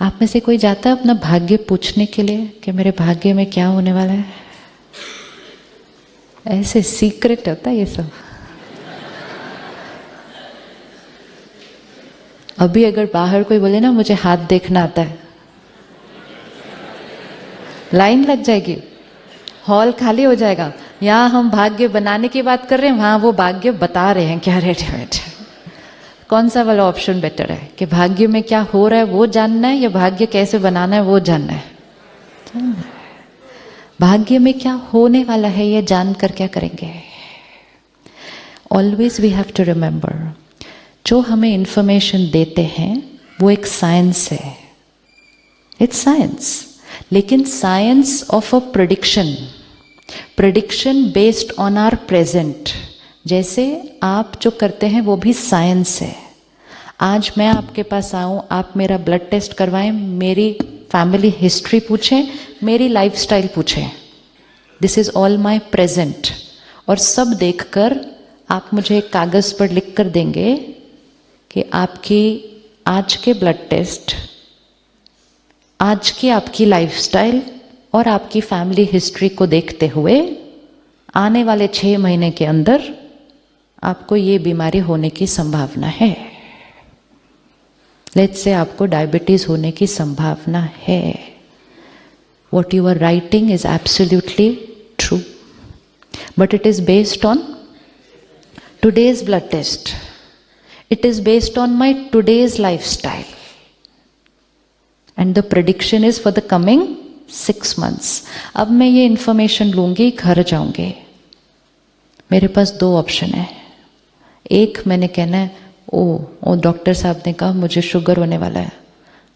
आप में से कोई जाता है अपना भाग्य पूछने के लिए कि मेरे भाग्य में क्या होने वाला है? ऐसे सीक्रेट होता है ये सब। अभी अगर बाहर कोई बोले ना मुझे हाथ देखना आता है, लाइन लग जाएगी, हॉल खाली हो जाएगा। यहाँ हम भाग्य बनाने की बात कर रहे हैं, वहाँ वो भाग्य बता रहे हैं क्या रेडीमेड। कौन सा वाला ऑप्शन बेटर है कि भाग्य में क्या हो रहा है वो जानना है या भाग्य कैसे बनाना है वो जानना है? भाग्य में क्या होने वाला है ये जानकर क्या करेंगे? Always we have to remember, जो हमें इंफॉर्मेशन देते हैं वो एक साइंस है, इट्स साइंस, लेकिन science of a prediction, prediction based on our present. जैसे आप जो करते हैं वो भी साइंस है। आज मैं आपके पास आऊँ, आप मेरा ब्लड टेस्ट करवाएं, मेरी फैमिली हिस्ट्री पूछें, मेरी लाइफस्टाइल पूछें, this is all my present. और सब देखकर आप मुझे एक कागज़ पर लिख कर देंगे कि आपकी आज के ब्लड टेस्ट, आज की आपकी लाइफस्टाइल और आपकी फैमिली हिस्ट्री को देखते हुए आने वाले 6 महीने के अंदर आपको ये बीमारी होने की संभावना है। लेट्स से आपको डायबिटीज होने की संभावना है। What you are writing is absolutely true, but it is based on today's blood test. It is based on my today's lifestyle. And the prediction is for the coming 6 months. अब मैं ये information लूंगी, घर जाऊंगी, मेरे पास 2 option है। एक, मैंने कहना है ओ डॉक्टर साहब ने कहा मुझे शुगर होने वाला है,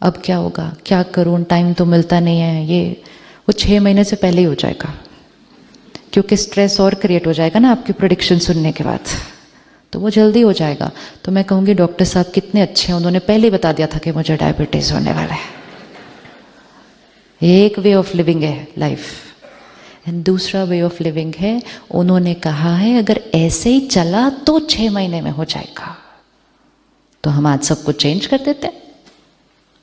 अब क्या होगा, क्या करूं, टाइम तो मिलता नहीं है। ये वो 6 महीने से पहले ही हो जाएगा, क्योंकि स्ट्रेस और क्रिएट हो जाएगा ना आपकी प्रेडिक्शन सुनने के बाद, तो वो जल्दी हो जाएगा। तो मैं कहूँगी डॉक्टर साहब कितने अच्छे हैं, उन्होंने पहले ही बता दिया था कि मुझे डायबिटीज़ होने वाला है। एक वे ऑफ लिविंग है लाइफ, एंड दूसरा वे ऑफ लिविंग है, उन्होंने कहा है अगर ऐसे ही चला तो 6 महीने में हो जाएगा। तो हम आज सब कुछ चेंज कर देते हैं।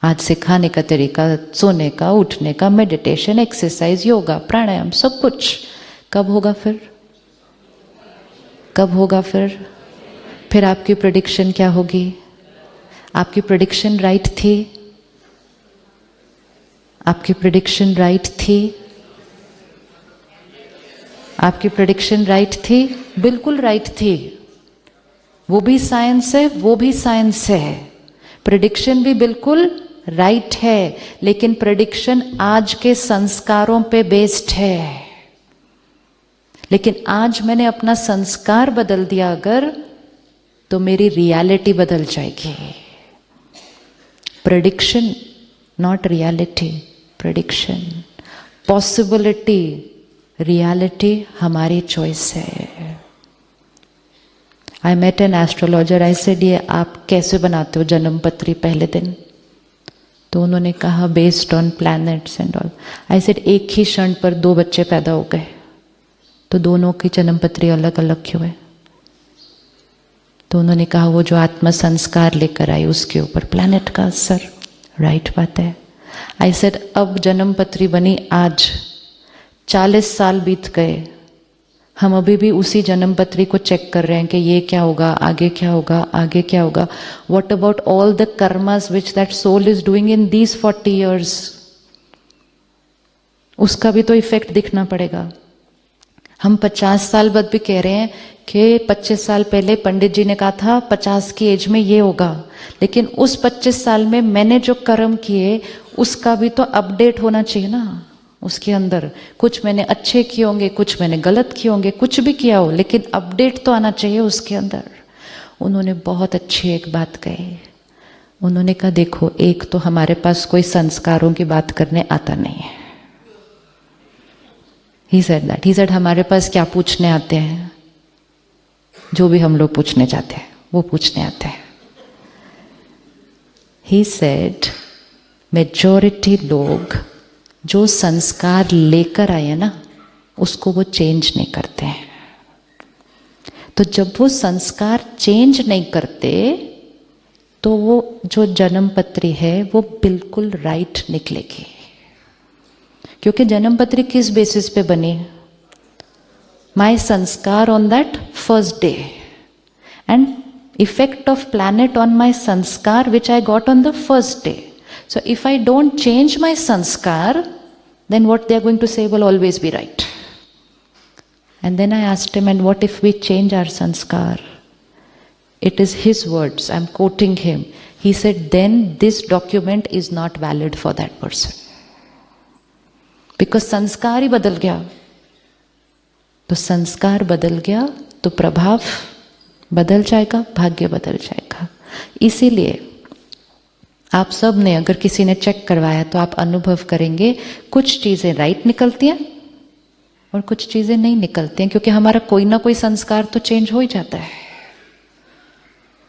आज से खाने का तरीका, सोने का, उठने का, मेडिटेशन, एक्सरसाइज, योगा, प्राणायाम, सब कुछ। कब होगा फिर? कब होगा फिर? फिर आपकी प्रेडिक्शन क्या होगी? आपकी प्रेडिक्शन राइट थी? आपकी प्रेडिक्शन राइट थी? आपकी प्रेडिक्शन राइट थी? बिल्कुल राइट थी। वो भी साइंस है, वो भी साइंस है। प्रेडिक्शन भी बिल्कुल राइट है, लेकिन प्रेडिक्शन आज के संस्कारों पे बेस्ड है। लेकिन आज मैंने अपना संस्कार बदल दिया अगर, तो मेरी रियलिटी बदल जाएगी। Prediction not reality, prediction possibility, reality हमारी चॉइस है। I met an astrologer, I said ये आप कैसे बनाते हो जन्म पत्री पहले दिन? तो उन्होंने कहा based on planets and all. I said एक ही क्षण पर 2 बच्चे पैदा हो गए, तो दोनों की जन्म पत्री अलग अलग क्यों है? तो उन्होंने कहा वो जो आत्मा संस्कार लेकर आई उसके ऊपर प्लैनेट का असर। राइट बात है। आई सेड अब जन्म पत्री बनी आज, 40 साल बीत गए, हम अभी भी उसी जन्म पत्री को चेक कर रहे हैं कि ये क्या होगा, आगे क्या होगा, आगे क्या होगा। What about all the karmas which that soul is doing in these 40 years? उसका भी तो इफेक्ट दिखना पड़ेगा। हम 50 साल बाद भी कह रहे हैं कि 25 साल पहले पंडित जी ने कहा था 50 की एज में ये होगा, लेकिन उस 25 साल में मैंने जो कर्म किए उसका भी तो अपडेट होना चाहिए ना। उसके अंदर कुछ मैंने अच्छे किए होंगे, कुछ मैंने गलत किए होंगे, कुछ भी किया हो, लेकिन अपडेट तो आना चाहिए उसके अंदर। उन्होंने बहुत अच्छी एक बात कही। उन्होंने कहा देखो, एक तो हमारे पास कोई संस्कारों की बात करने आता नहीं है। He said that. He said हमारे पास क्या पूछने आते हैं? जो भी हम लोग पूछने जाते हैं वो पूछने आते हैं। He said मेजॉरिटी लोग जो संस्कार लेकर आए ना उसको वो चेंज नहीं करते हैं। तो जब वो संस्कार चेंज नहीं करते तो वो जो जन्म पत्री है वो बिल्कुल राइट निकलेगी। क्योंकि जन्म पत्री किस बेसिस पे बनी? माई संस्कार on that first day and effect of planet on my sanskar which I got on the first day. So if I don't change my sanskar, then what they are going to say will always be right. And then I asked him, and what if we change our sanskar? It is his words, I'm quoting him. He said, then this document is not valid for that person. Because sanskar ही बदल गया। तो संस्कार बदल गया तो प्रभाव बदल जाएगा, भाग्य बदल जाएगा। इसीलिए आप सब ने, अगर किसी ने चेक करवाया तो आप अनुभव करेंगे कुछ चीजें राइट निकलती हैं और कुछ चीजें नहीं निकलती हैं, क्योंकि हमारा कोई ना कोई संस्कार तो चेंज हो ही जाता है,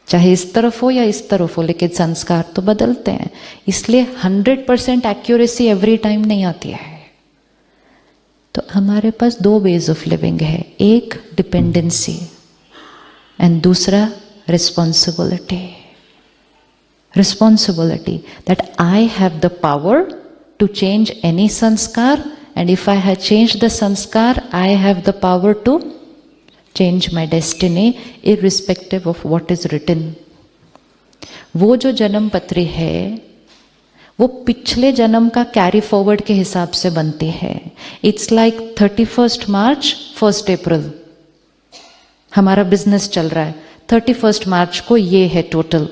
चाहे इस तरफ हो या इस तरफ हो, लेकिन संस्कार तो बदलते हैं। इसलिए 100% एक्यूरेसी एवरी टाइम नहीं आती है। तो हमारे पास दो वेज ऑफ लिविंग है, एक डिपेंडेंसी एंड दूसरा responsibility. Responsibility that I have the power to change any sanskar, and if I have change the sanskar I have the power to change my destiny irrespective of what is written. वो जो जन्म पत्री है वो पिछले जन्म का कैरी फॉरवर्ड के हिसाब से बनती है। इट्स लाइक 31 मार्च 1 अप्रैल हमारा बिजनेस चल रहा है, 31 मार्च को ये है टोटल,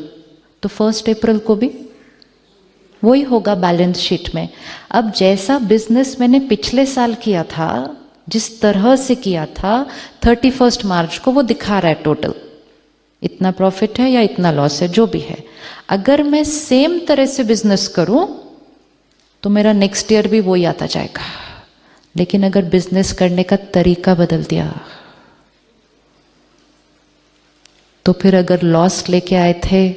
तो 1 अप्रैल को भी वही होगा बैलेंस शीट में। अब जैसा बिजनेस मैंने पिछले साल किया था, जिस तरह से किया था, 31 मार्च को वो दिखा रहा है टोटल, इतना प्रॉफिट है या इतना लॉस है, जो भी है। अगर मैं सेम तरह से बिजनेस करूं तो मेरा नेक्स्ट ईयर भी वही आता जाएगा। लेकिन अगर बिजनेस करने का तरीका बदल दिया तो फिर अगर लॉस लेके आए थे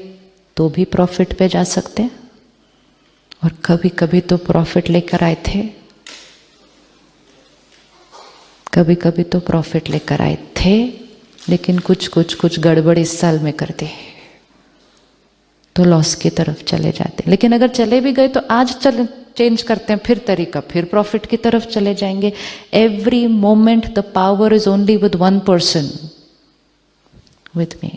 तो भी प्रॉफिट पे जा सकते हैं, और कभी कभी तो प्रॉफिट लेकर आए थे, कभी कभी तो प्रॉफिट लेकर आए थे लेकिन कुछ गड़बड़ इस साल में कर दी तो लॉस की तरफ चले जाते। लेकिन अगर चले भी गए तो आज चेंज करते हैं फिर तरीका, फिर प्रॉफिट की तरफ चले जाएंगे। Every moment the power is only with one person, with me.